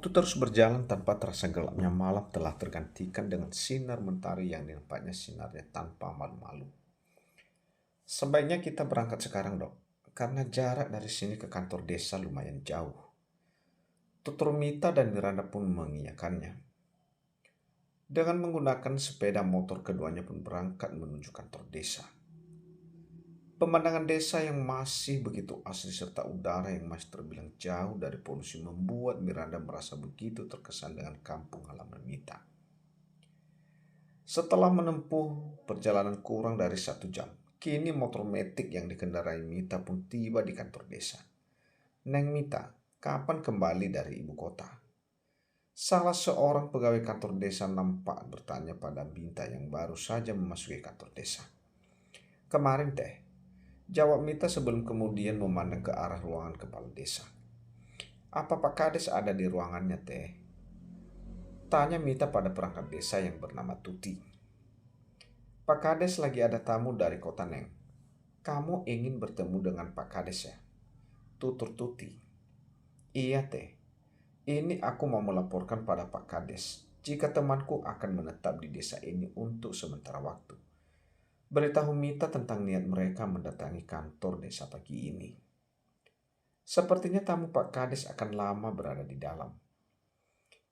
Waktu terus berjalan tanpa terasa gelapnya malam telah tergantikan dengan sinar mentari yang nampaknya sinarnya tanpa malu-malu. Sebaiknya kita berangkat sekarang, Dok, karena jarak dari sini ke kantor desa lumayan jauh. Tutur Mita dan Miranda pun mengiyakannya. Dengan menggunakan sepeda motor keduanya pun berangkat menuju kantor desa. Pemandangan desa yang masih begitu asri serta udara yang masih terbilang jauh dari polusi membuat Miranda merasa begitu terkesan dengan kampung halaman Mita. Setelah menempuh perjalanan kurang dari 1 jam, kini motor metik yang dikendarai Mita pun tiba di kantor desa. Neng Mita, kapan kembali dari ibu kota? Salah seorang pegawai kantor desa nampak bertanya pada Mita yang baru saja memasuki kantor desa. Kemarin teh, jawab Mita sebelum kemudian memandang ke arah ruangan kepala desa. Apa Pak Kades ada di ruangannya teh? Tanya Mita pada perangkat desa yang bernama Tuti. Pak Kades lagi ada tamu dari kota Neng. Kamu ingin bertemu dengan Pak Kades ya? Tutur Tuti. Iya teh, ini aku mau melaporkan pada Pak Kades jika temanku akan menetap di desa ini untuk sementara waktu. Beritahu Mita tentang niat mereka mendatangi kantor desa pagi ini. Sepertinya tamu Pak Kades akan lama berada di dalam.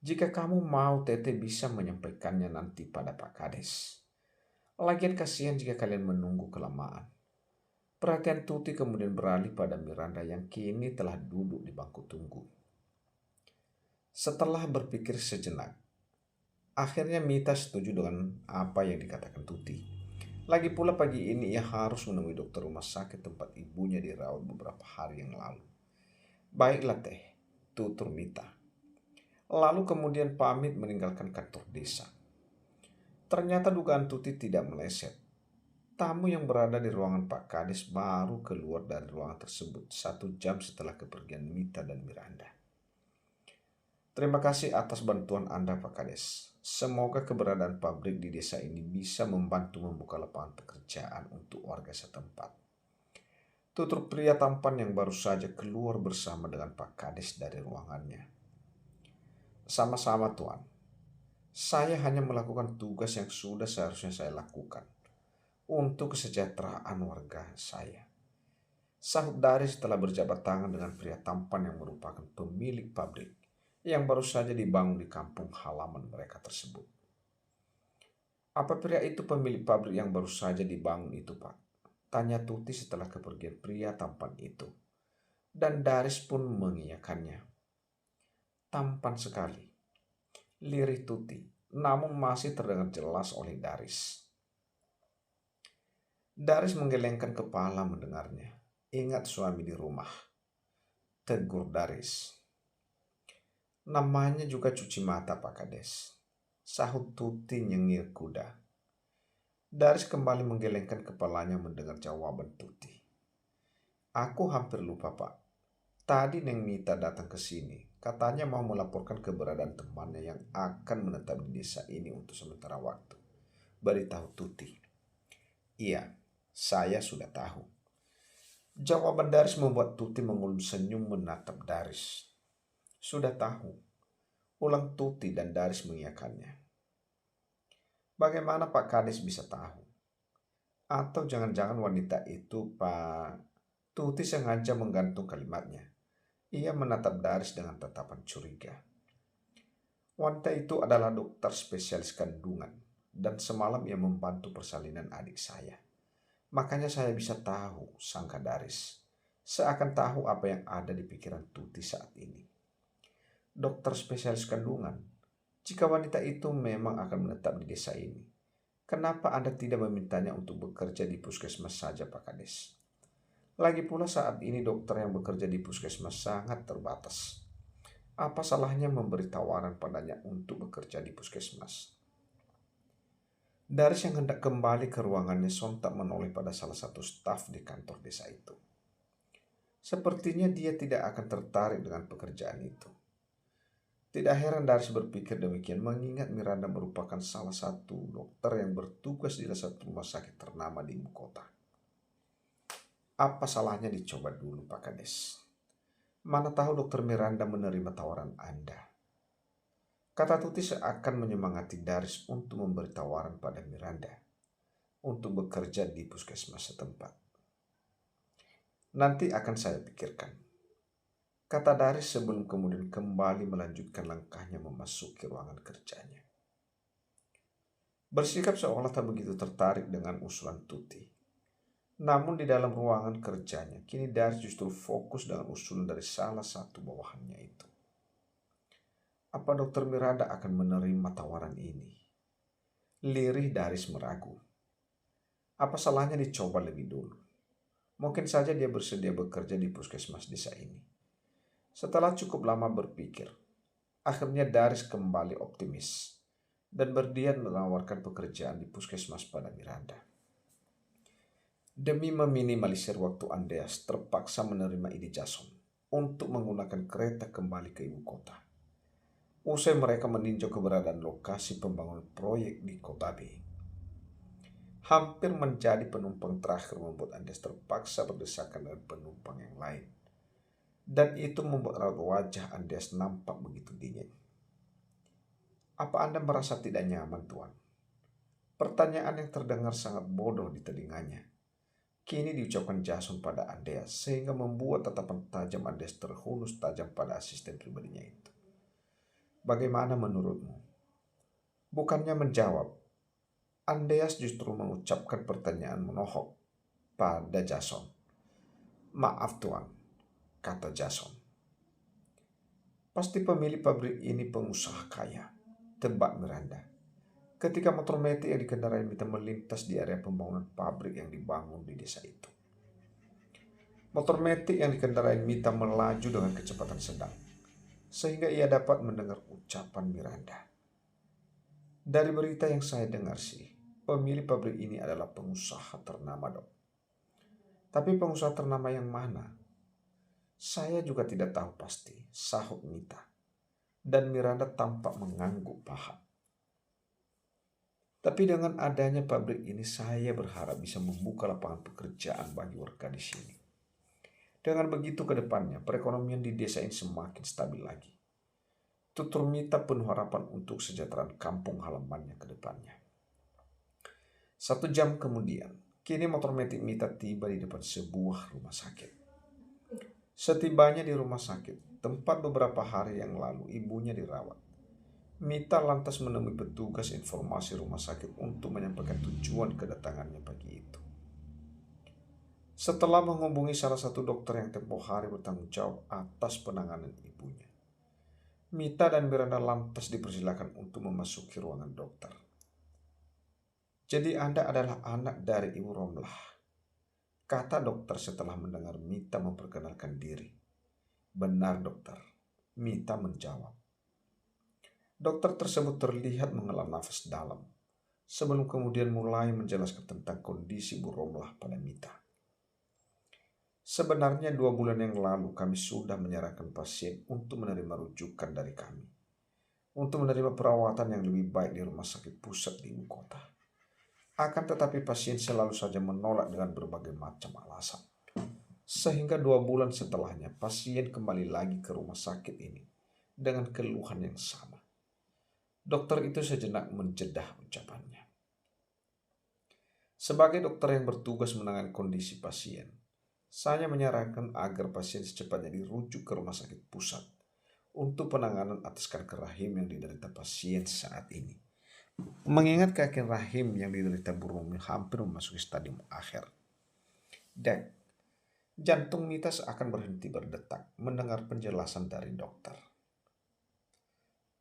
Jika kamu mau, Tete bisa menyampaikannya nanti pada Pak Kades. Lagian kasihan jika kalian menunggu kelamaan. Perhatian Tuti kemudian beralih pada Miranda yang kini telah duduk di bangku tunggu. Setelah berpikir sejenak, akhirnya Mita setuju dengan apa yang dikatakan Tuti. Lagi pula pagi ini ia harus menemui dokter rumah sakit tempat ibunya dirawat beberapa hari yang lalu. Baiklah teh, tutur Mita. Lalu kemudian pamit meninggalkan kantor desa. Ternyata dugaan Tuti tidak meleset. Tamu yang berada di ruangan Pak Kades baru keluar dari ruangan tersebut 1 jam setelah kepergian Mita dan Miranda. Terima kasih atas bantuan Anda Pak Kades. Semoga keberadaan pabrik di desa ini bisa membantu membuka lapangan pekerjaan untuk warga setempat. Tutur pria tampan yang baru saja keluar bersama dengan Pak Kades dari ruangannya. Sama-sama Tuan. Saya hanya melakukan tugas yang sudah seharusnya saya lakukan untuk kesejahteraan warga saya. Sahut Dari setelah berjabat tangan dengan pria tampan yang merupakan pemilik pabrik yang baru saja dibangun di kampung halaman mereka tersebut. Apa pria itu pemilik pabrik yang baru saja dibangun itu, Pak? Tanya Tuti setelah kepergian pria tampan itu. Dan Daris pun mengiyakannya. Tampan sekali. Lirih Tuti, namun masih terdengar jelas oleh Daris. Daris menggelengkan kepala mendengarnya. Ingat suami di rumah. Tegur Daris. Namanya juga cuci mata Pak Kades. Sahut Tuti nyengir kuda. Daris kembali menggelengkan kepalanya mendengar jawaban Tuti. Aku hampir lupa Pak. Tadi Neng Mita datang ke sini. Katanya mau melaporkan keberadaan temannya yang akan menetap di desa ini untuk sementara waktu. Beritahu Tuti. Iya, saya sudah tahu. Jawaban Daris membuat Tuti mengulum senyum menatap Daris. Sudah tahu. Ulang Tuti dan Daris mengiyakannya. Bagaimana Pak Kades bisa tahu? Atau jangan-jangan wanita itu Pak... Tuti sengaja menggantung kalimatnya. Ia menatap Daris dengan tatapan curiga. Wanita itu adalah dokter spesialis kandungan dan semalam ia membantu persalinan adik saya. Makanya saya bisa tahu, sangka Daris. Seakan tahu apa yang ada di pikiran Tuti saat ini. Dokter spesialis kandungan, jika wanita itu memang akan menetap di desa ini, kenapa Anda tidak memintanya untuk bekerja di puskesmas saja, Pak Kades? Lagi pula saat ini dokter yang bekerja di puskesmas sangat terbatas. Apa salahnya memberi tawaran padanya untuk bekerja di puskesmas? Daris yang hendak kembali ke ruangannya sontak menoleh pada salah satu staf di kantor desa itu. Sepertinya dia tidak akan tertarik dengan pekerjaan itu. Tidak heran Daris berpikir demikian mengingat Miranda merupakan salah satu dokter yang bertugas di salah satu rumah sakit ternama di ibu kota. Apa salahnya dicoba dulu Pak Kades? Mana tahu dokter Miranda menerima tawaran Anda. Kata Tuti seakan menyemangati Daris untuk memberi tawaran pada Miranda untuk bekerja di puskesmas setempat. Nanti akan saya pikirkan, kata Daris sebelum kemudian kembali melanjutkan langkahnya memasuki ruangan kerjanya. Bersikap seolah tak begitu tertarik dengan usulan Tuti. Namun di dalam ruangan kerjanya, kini Daris justru fokus dengan usulan dari salah satu bawahannya itu. Apa Dokter Miranda akan menerima tawaran ini? Lirih Daris meragu. Apa salahnya dicoba lebih dulu? Mungkin saja dia bersedia bekerja di puskesmas desa ini. Setelah cukup lama berpikir, akhirnya Daris kembali optimis dan berdiam menawarkan pekerjaan di puskesmas pada Miranda. Demi meminimalisir waktu, Andreas terpaksa menerima ide Jason untuk menggunakan kereta kembali ke ibu kota. Usai mereka meninjau keberadaan lokasi pembangunan proyek di Kota B. Hampir menjadi penumpang terakhir membuat Andreas terpaksa berdesakan dengan penumpang yang lain. Dan itu membuat raut wajah Andreas nampak begitu dingin. Apa Anda merasa tidak nyaman, Tuan? Pertanyaan yang terdengar sangat bodoh di telinganya kini diucapkan Jason pada Andreas sehingga membuat tatapan tajam Andreas terhunus tajam pada asisten pribadinya itu. Bagaimana menurutmu? Bukannya menjawab, Andreas justru mengucapkan pertanyaan menohok pada Jason. Maaf Tuan, kata Jason. Pasti pemilik pabrik ini pengusaha kaya, tebak Miranda. Ketika motor metik yang dikendarai Mita melintas di area pembangunan pabrik yang dibangun di desa itu. Motor metik yang dikendarai Mita melaju dengan kecepatan sedang, sehingga ia dapat mendengar ucapan Miranda. Dari berita yang saya dengar sih, pemilik pabrik ini adalah pengusaha ternama, Dok. Tapi pengusaha ternama yang mana? Saya juga tidak tahu pasti, sahut Mita. Dan Miranda tampak mengangguk paham. Tapi dengan adanya pabrik ini, saya berharap bisa membuka lapangan pekerjaan bagi warga di sini. Dengan begitu ke depannya, perekonomian di desa ini semakin stabil lagi. Tutur Mita penuh harapan untuk kesejahteraan kampung halamannya ke depannya. 1 jam kemudian, kini motor metik Mita tiba di depan sebuah rumah sakit. Setibanya di rumah sakit, tempat beberapa hari yang lalu ibunya dirawat, Mita lantas menemui petugas informasi rumah sakit untuk menyampaikan tujuan kedatangannya pagi itu. Setelah menghubungi salah satu dokter yang tempoh hari bertanggung jawab atas penanganan ibunya, Mita dan Miranda lantas dipersilakan untuk memasuki ruangan dokter. Jadi Anda adalah anak dari Ibu Romlah, kata dokter setelah mendengar Mita memperkenalkan diri. Benar dokter, Mita menjawab. Dokter tersebut terlihat menghela nafas dalam sebelum kemudian mulai menjelaskan tentang kondisi Bu Romlah pada Mita. Sebenarnya 2 bulan yang lalu kami sudah menyerahkan pasien untuk menerima rujukan dari kami, untuk menerima perawatan yang lebih baik di rumah sakit pusat di ibu kota. Akan tetapi pasien selalu saja menolak dengan berbagai macam alasan. Sehingga 2 bulan setelahnya pasien kembali lagi ke rumah sakit ini dengan keluhan yang sama. Dokter itu sejenak menjedah ucapannya. Sebagai dokter yang bertugas menangani kondisi pasien, saya menyarankan agar pasien secepatnya dirujuk ke rumah sakit pusat untuk penanganan atas kanker rahim yang diderita pasien saat ini. Mengingat kanker rahim yang diderita Bu Romi hampir memasuki stadium akhir. Dek, jantung Mita seakan berhenti berdetak mendengar penjelasan dari dokter.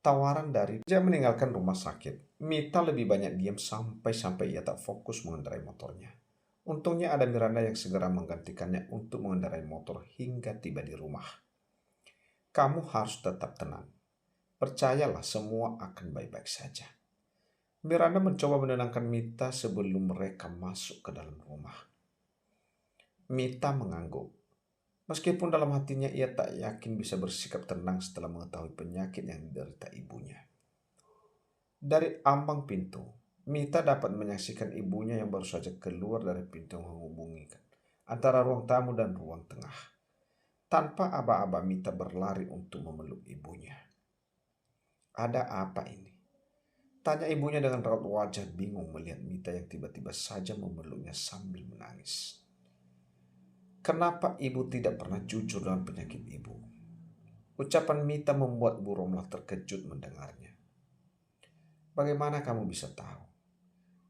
Tawaran dari dia meninggalkan rumah sakit, Mita lebih banyak diam sampai ia tak fokus mengendarai motornya. Untungnya ada Miranda yang segera menggantikannya untuk mengendarai motor hingga tiba di rumah. Kamu harus tetap tenang. Percayalah semua akan baik-baik saja. Miranda mencoba menenangkan Mita sebelum mereka masuk ke dalam rumah. Mita mengangguk. Meskipun dalam hatinya ia tak yakin bisa bersikap tenang setelah mengetahui penyakit yang diderita ibunya. Dari ambang pintu, Mita dapat menyaksikan ibunya yang baru saja keluar dari pintu yang menghubungi antara ruang tamu dan ruang tengah. Tanpa aba-aba Mita berlari untuk memeluk ibunya. Ada apa ini? Tanya ibunya dengan raut wajah bingung melihat Mita yang tiba-tiba saja memeluknya sambil menangis. Kenapa ibu tidak pernah jujur dengan penyakit ibu? Ucapan Mita membuat Bu Romlah terkejut mendengarnya. Bagaimana kamu bisa tahu?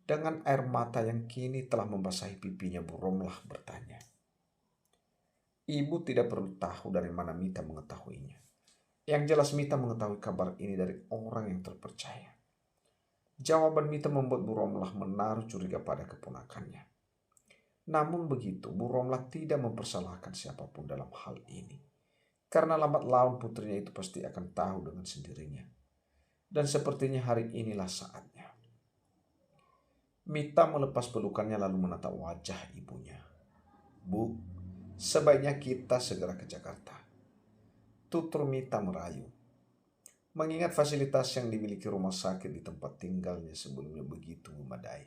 Dengan air mata yang kini telah membasahi pipinya, Bu Romlah bertanya. Ibu tidak perlu tahu dari mana Mita mengetahuinya. Yang jelas Mita mengetahui kabar ini dari orang yang terpercaya. Jawaban Mita membuat Bu Romlah menaruh curiga pada keponakannya. Namun begitu, Bu Romlah tidak mempersalahkan siapapun dalam hal ini. Karena lambat laun putrinya itu pasti akan tahu dengan sendirinya. Dan sepertinya hari inilah saatnya. Mita melepas pelukannya lalu menatap wajah ibunya. Bu, sebaiknya kita segera ke Jakarta. Tutur Mita merayu. Mengingat fasilitas yang dimiliki rumah sakit di tempat tinggalnya sebelumnya begitu memadai.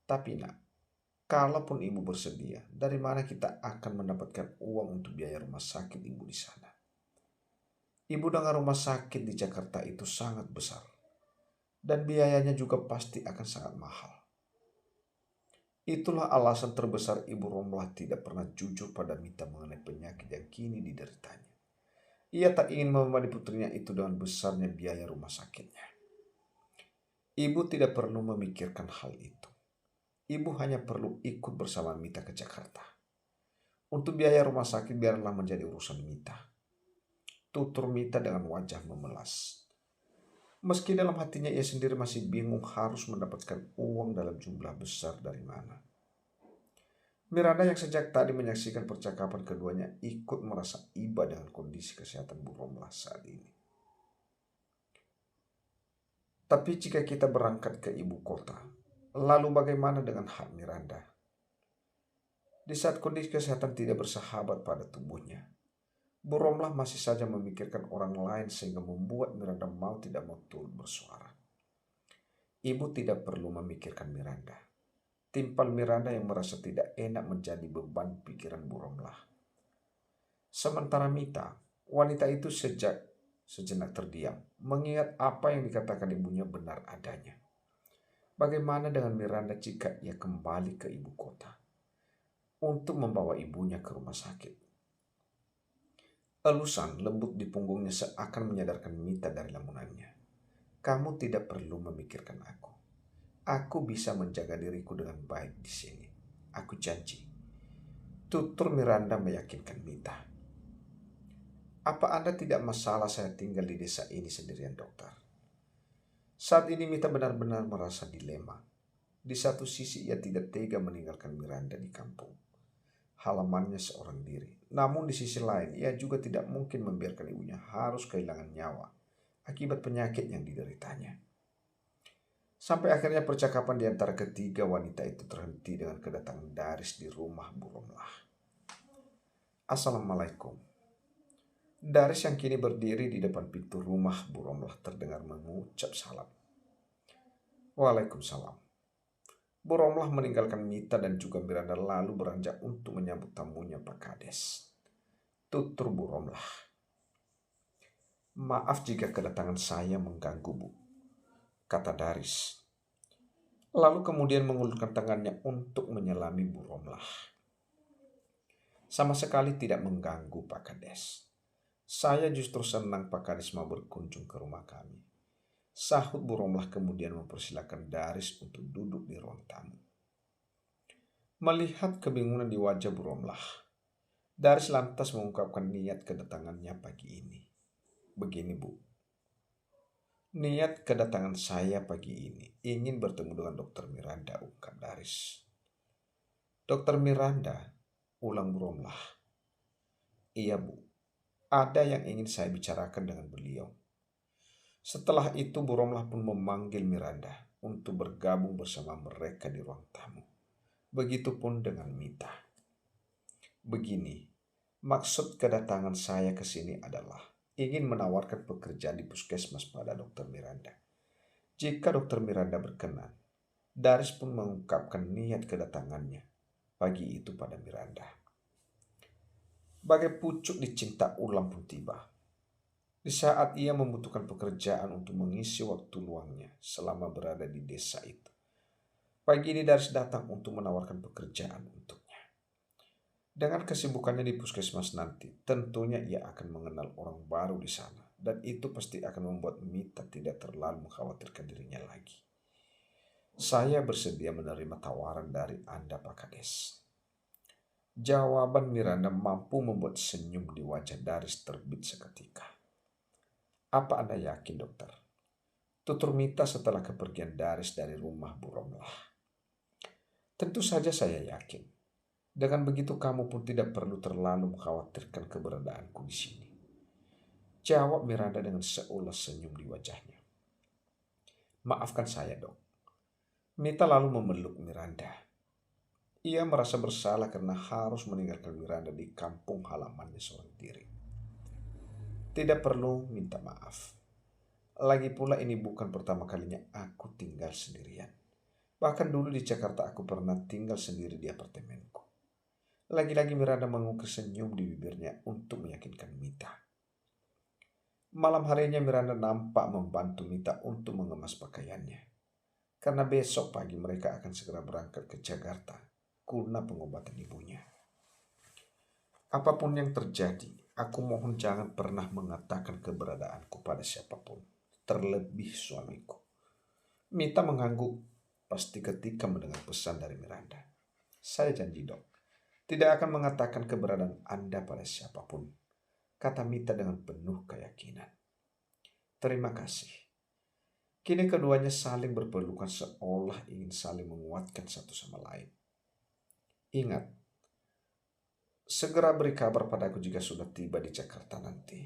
Tapi nak, kalaupun ibu bersedia, dari mana kita akan mendapatkan uang untuk biaya rumah sakit ibu di sana? Ibu dengan rumah sakit di Jakarta itu sangat besar. Dan biayanya juga pasti akan sangat mahal. Itulah alasan terbesar Ibu Romlah tidak pernah jujur pada Mita mengenai penyakit yang kini dideritanya. Ia tak ingin membebani putrinya itu dengan besarnya biaya rumah sakitnya. Ibu tidak perlu memikirkan hal itu. Ibu hanya perlu ikut bersama Mita ke Jakarta. Untuk biaya rumah sakit biarlah menjadi urusan Mita. Tutur Mita dengan wajah memelas. Meski dalam hatinya ia sendiri masih bingung harus mendapatkan uang dalam jumlah besar dari mana. Miranda yang sejak tadi menyaksikan percakapan keduanya ikut merasa iba dengan kondisi kesehatan Bu Romlah saat ini. Tapi jika kita berangkat ke ibu kota, lalu bagaimana dengan hak Miranda? Di saat kondisi kesehatan tidak bersahabat pada tubuhnya, Bu Romlah masih saja memikirkan orang lain sehingga membuat Miranda mau tidak mau turut bersuara. Ibu tidak perlu memikirkan Miranda. Timpal Miranda yang merasa tidak enak menjadi beban pikiran Bu Romlah. Sementara Mita, wanita itu sejenak terdiam, mengingat apa yang dikatakan ibunya benar adanya. Bagaimana dengan Miranda jika ia kembali ke ibu kota untuk membawa ibunya ke rumah sakit? Elusan lembut di punggungnya seakan menyadarkan Mita dari lamunannya. Kamu tidak perlu memikirkan aku. Aku bisa menjaga diriku dengan baik di sini. Aku janji. Tutur Miranda meyakinkan Mita. Apa Anda tidak masalah saya tinggal di desa ini sendirian, dokter? Saat ini Mita benar-benar merasa dilema. Di satu sisi ia tidak tega meninggalkan Miranda di kampung halamannya seorang diri. Namun di sisi lain ia juga tidak mungkin membiarkan ibunya harus kehilangan nyawa akibat penyakit yang dideritanya. Sampai akhirnya percakapan di antara ketiga wanita itu terhenti dengan kedatangan Daris di rumah Bu Romlah. Assalamualaikum. Daris yang kini berdiri di depan pintu rumah Bu Romlah terdengar mengucap salam. Waalaikumsalam. Bu Romlah meninggalkan Mita dan juga Miranda lalu beranjak untuk menyambut tamunya Pak Kades. Tutur Bu Romlah. Maaf jika kedatangan saya mengganggu, Bu, kata Daris. Lalu kemudian mengulurkan tangannya untuk menyelami Bu Romlah. Sama sekali tidak mengganggu, Pak Kades. Saya justru senang Pak Kades mau berkunjung ke rumah kami. Sahut Bu Romlah kemudian mempersilahkan Daris untuk duduk di ruang tamu. Melihat kebingungan di wajah Bu Romlah, Daris lantas mengungkapkan niat kedatangannya pagi ini. Begini, Bu. Niat kedatangan saya pagi ini ingin bertemu dengan Dokter Miranda, ungkap Daris. Dokter Miranda, ulang Bu Romlah. Iya, Bu. Ada yang ingin saya bicarakan dengan beliau. Setelah itu Bu Romlah pun memanggil Miranda untuk bergabung bersama mereka di ruang tamu. Begitupun dengan Mita. Begini, maksud kedatangan saya ke sini adalah ingin menawarkan pekerjaan di puskesmas pada Dokter Miranda. Jika Dokter Miranda berkenan, Daris pun mengungkapkan niat kedatangannya pagi itu pada Miranda. Bagai pucuk dicinta ulang pun tiba. Di saat ia membutuhkan pekerjaan untuk mengisi waktu luangnya selama berada di desa itu. Pagi ini Daris datang untuk menawarkan pekerjaan untuknya. Dengan kesibukannya di puskesmas nanti, tentunya ia akan mengenal orang baru di sana. Dan itu pasti akan membuat Mita tidak terlalu mengkhawatirkan dirinya lagi. Saya bersedia menerima tawaran dari Anda, Pak Kades. Jawaban Miranda mampu membuat senyum di wajah Daris terbit seketika. Apa Anda yakin, dokter? Tutur Mita setelah kepergian Daris dari rumah Bu Romlah. Tentu saja saya yakin. Dengan begitu kamu pun tidak perlu terlalu mengkhawatirkan keberadaanku di sini. Jawab Miranda dengan seulas senyum di wajahnya. Maafkan saya, dok. Mita lalu memeluk Miranda. Ia merasa bersalah karena harus meninggalkan Miranda di kampung halamannya seorang diri. Tidak perlu minta maaf. Lagi pula ini bukan pertama kalinya aku tinggal sendirian. Bahkan dulu di Jakarta aku pernah tinggal sendiri di apartemenku. Lagi-lagi Miranda mengukir senyum di bibirnya untuk meyakinkan Mita. Malam harinya Miranda nampak membantu Mita untuk mengemas pakaiannya. Karena besok pagi mereka akan segera berangkat ke Jakarta guna pengobatan ibunya. Apapun yang terjadi, aku mohon jangan pernah mengatakan keberadaanku pada siapapun, terlebih suamiku. Mita mengangguk pasti ketika mendengar pesan dari Miranda. Saya janji, dok, tidak akan mengatakan keberadaan Anda pada siapapun, kata Mita dengan penuh keyakinan. Terima kasih. Kini keduanya saling berpelukan seolah ingin saling menguatkan satu sama lain. Ingat, segera beri kabar padaku jika sudah tiba di Jakarta nanti.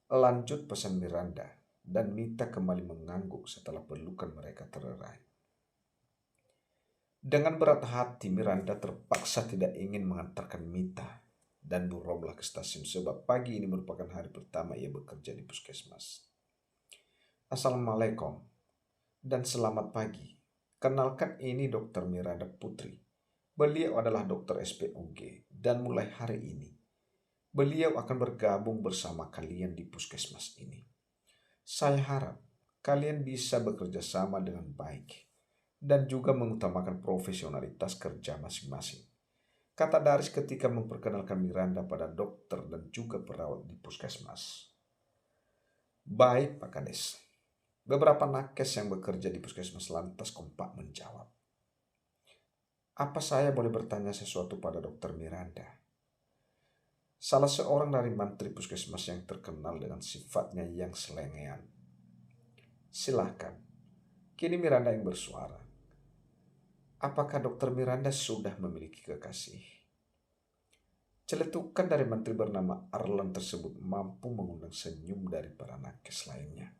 Lanjut pesan Miranda, dan Mita kembali mengangguk setelah pelukan mereka tererai. Dengan berat hati Miranda terpaksa tidak ingin mengantarkan Mita dan Bu Romlah ke stasiun sebab pagi ini merupakan hari pertama ia bekerja di puskesmas. Assalamualaikum dan selamat pagi. Kenalkan ini Dr. Miranda Putri. Beliau adalah dokter SPOG dan mulai hari ini beliau akan bergabung bersama kalian di puskesmas ini. Saya harap kalian bisa bekerja sama dengan baik dan juga mengutamakan profesionalitas kerja masing-masing, kata Daris ketika memperkenalkan Miranda pada dokter dan juga perawat di puskesmas. Baik, Pak Kades. Beberapa nakes yang bekerja di puskesmas lantas kompak menjawab. Apa saya boleh bertanya sesuatu pada dokter Miranda? Salah seorang dari mantri puskesmas yang terkenal dengan sifatnya yang selengean. Silakan. Kini Miranda yang bersuara. Apakah dokter Miranda sudah memiliki kekasih? Celetukan dari menteri bernama Arlan tersebut mampu mengundang senyum dari para nakes lainnya.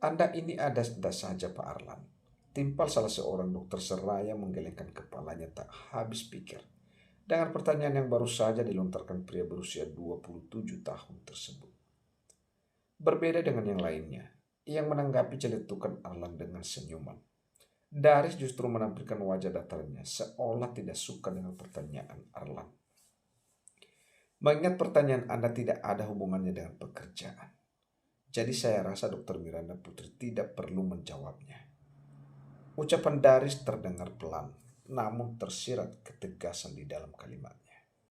Anda ini ada saja Pak Arlan. Timpal salah seorang dokter seraya menggelengkan kepalanya tak habis pikir. Dengan pertanyaan yang baru saja dilontarkan pria berusia 27 tahun tersebut. Berbeda dengan yang lainnya, yang menanggapi celetukan Arlan dengan senyuman. Daris justru menampilkan wajah datarnya seolah tidak suka dengan pertanyaan Arlan. Mengingat pertanyaan Anda tidak ada hubungannya dengan pekerjaan. Jadi saya rasa Dr. Miranda Putri tidak perlu menjawabnya. Ucapan Daris terdengar pelan, namun tersirat ketegasan di dalam kalimatnya.